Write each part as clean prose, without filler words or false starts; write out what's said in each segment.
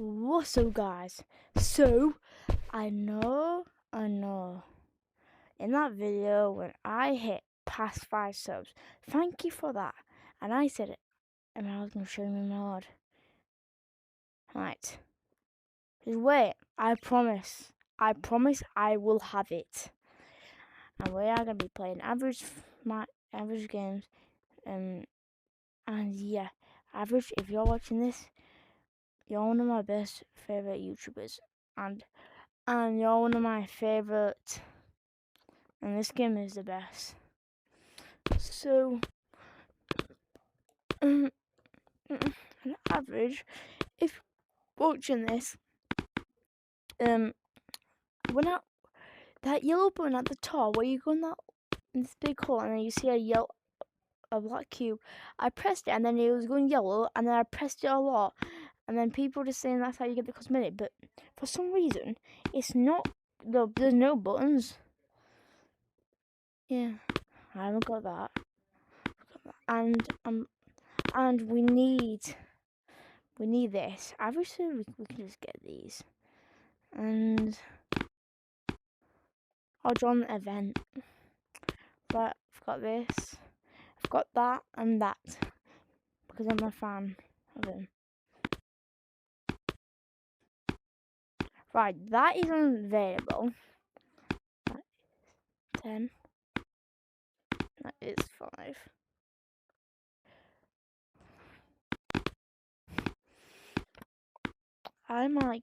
What's up, guys? So, I know, in that video when I hit past 5 subs, thank you for that. And I said it, and I was going to show you my mod. Right. Just wait, I promise I will have it. And we are going to be playing average games. And yeah, average, if you're watching this, you're one of my best favorite YouTubers. And you're one of my favorite, and this game is the best. So, on average, if watching this, when that yellow button at the top, where you go in this big hole, and then you see a black cube, I pressed it, and then it was going yellow, and then I pressed it a lot, and then people just saying that's how you get the cosmetic, but for some reason, it's not. There's no buttons. Yeah, I haven't got that. And we need this. Obviously, we can just get these. And I'll join the event. But I've got this. I've got that and that. Because I'm a fan of him. Right, that is unavailable. That is 10. That is 5. I might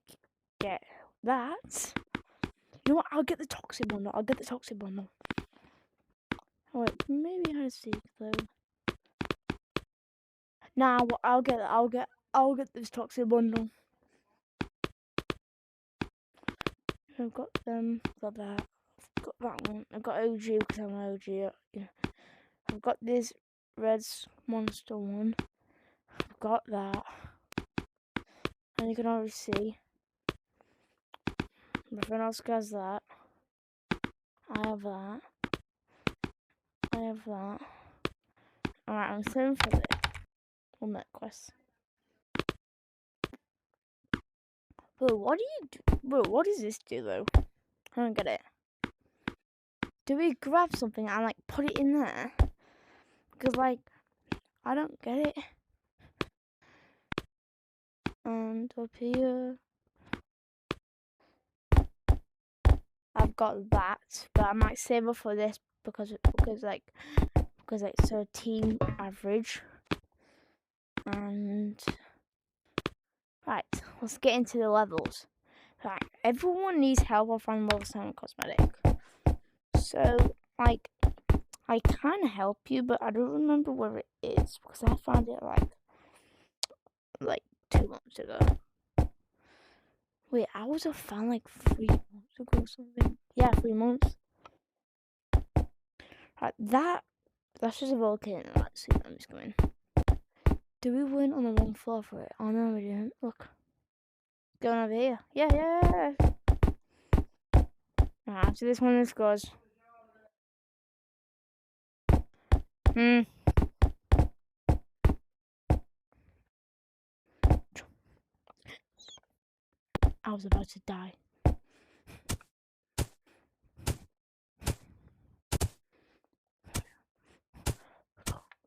get that. You know what? I'll get the toxic bundle. Oh, wait, maybe I see though. Nah, I'll get this toxic bundle. I've got them. Got that. I've got that one. I've got OG because I'm an OG. Yeah. I've got this red monster one. I've got that. And you can already see. My friend Oscar has that. I have that. I have that. Alright, I'm saving for this. One minute quest. Bro, what do you do? Bro, what does this do though? I don't get it. Do we grab something and like put it in there? Because like, I don't get it. And up here, I've got that, but I might save up for this because it's a team average. And right, let's get into the levels. Right, everyone needs help of finding level 7 cosmetic. So like, I can help you, but I don't remember where it is because I found it like 2 months ago. Wait, I was a fan like 3 months ago or something. Yeah, 3 months. Right, that's just a volcano. Let's see, I'm just going. Do we win on the wrong floor for it? Oh no, we didn't. Look. Going over here. Yeah. After this one, this goes. I was about to die.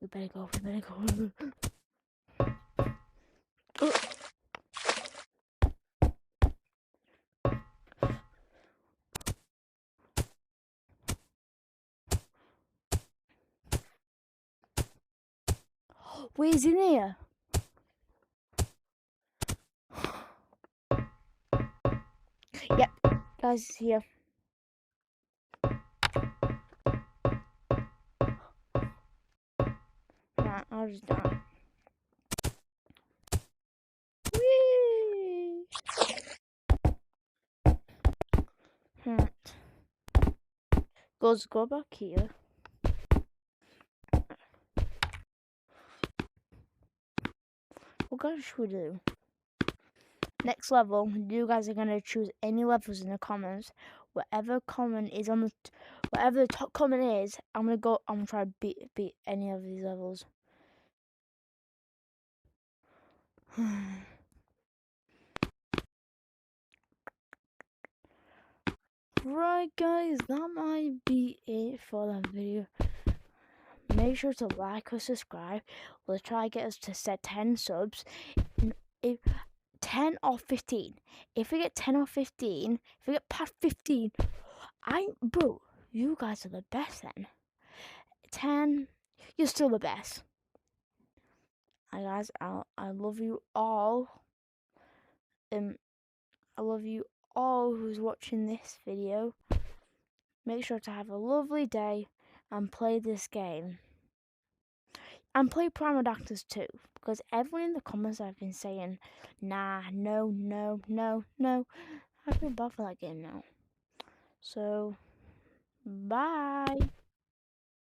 We better go. Wait, is in here? Yep, guys, it's here. Right, I'll just die. Whee! Right. Go back here. What guys should we do? Next level, you guys are gonna choose any levels in the comments. Whatever comment is on the, whatever the top comment is, I'm gonna try to beat any of these levels. Right, guys, that might be it for the video. Make sure to like or subscribe. We'll try to get us to set 10 subs. If 10 or 15. If we get 10 or 15, if we get past 15, bro, you guys are the best then. 10, you're still the best. And guys, I love you all. I love you all who's watching this video. Make sure to have a lovely day and play this game. And play Prime Doctors too, because everyone in the comments have been saying, nah, no, no, no, no. I feel bad for that game now. So, bye.